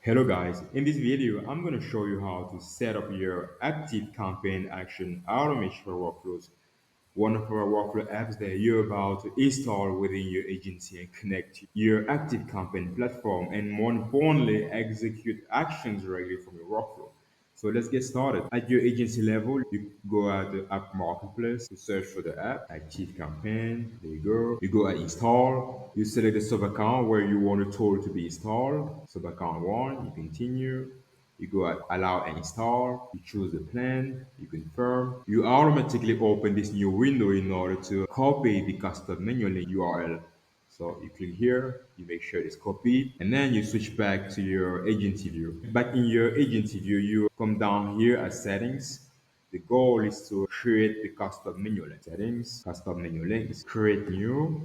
Hello guys, in this video I'm going to show you how to set up your ActiveCampaign Action Automation workflows. One of our workflow apps that you're about to install within your agency and connect to your ActiveCampaign platform and more importantly execute actions directly from your workflow. So let's get started. At your agency level, you go at the app marketplace, you search for the app, Active Campaign, there you go. You go at install, you select the sub account where you want the tool to be installed, sub account one, you continue. You go at allow and install, you choose the plan, you confirm. You automatically open this new window in order to copy the custom menu link URL. So you click here, you make sure it's copied, and then you switch back to your agency view. Back in your agency view, you come down here at settings. The goal is to create the custom menu link. Settings, custom menu links, create new.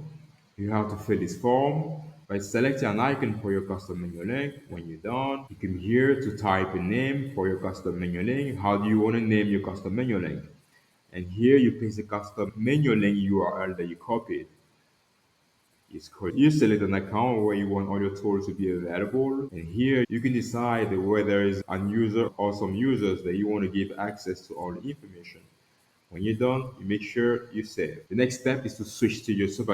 You have to fill this form by selecting an icon for your custom menu link. When you're done, you come here to type a name for your custom menu link. How do you want to name your custom menu link? And here you paste the custom menu link URL that you copied. You select an account where you want all your tools to be available. And here you can decide whether there is a user or some users that you want to give access to all the information. When you're done, you make sure you save. The next step is to switch to your sub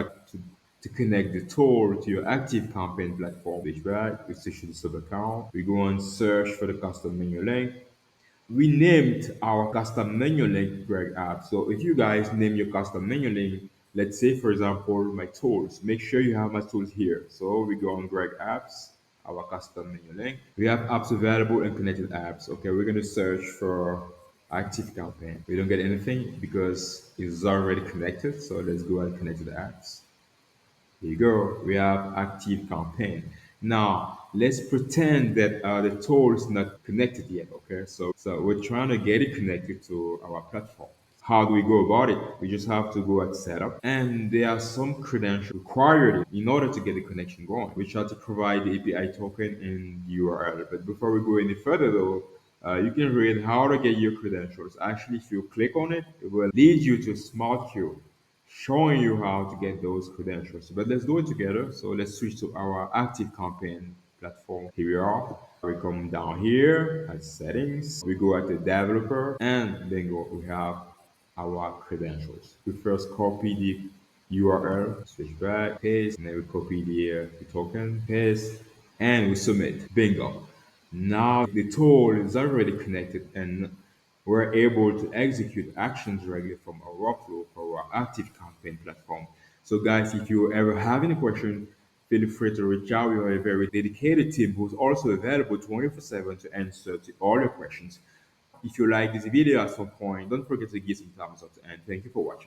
to connect the tool to your active campaign platform. Switch back, we switch to the sub account. We go and search for the custom menu link. We named our custom menu link Greg app. So if you guys name your custom menu link, let's say for example my tools, make sure you have my tools here. So we go on Greg apps, our custom menu link. We have apps available and connected apps. Okay, we're gonna search for active campaign. We don't get anything because it's already connected. So let's go and connect to the apps. Here you go. We have active campaign. Now let's pretend that the tool is not connected yet. Okay, so we're trying to get it connected to our platform. How do we go about it? We just have to go at setup, and there are some credentials required in order to get the connection going. We try to provide the API token and URL. But before we go any further, though, you can read how to get your credentials. Actually, if you click on it, it will lead you to a smart queue showing you how to get those credentials. But let's do it together. So let's switch to our active campaign platform. Here we are. We come down here at settings. We go at the developer and bingo, we have our credentials. We first copy the URL, switch back, paste, and then we copy the token, paste, and we submit. Bingo. Now the tool is already connected and we're able to execute actions directly from our workflow for our active campaign platform. So guys, if you ever have any question, feel free to reach out. We are a very dedicated team who's also available 24/7 to answer to all your questions. If you like this video at some point, don't forget to give some thumbs up and thank you for watching.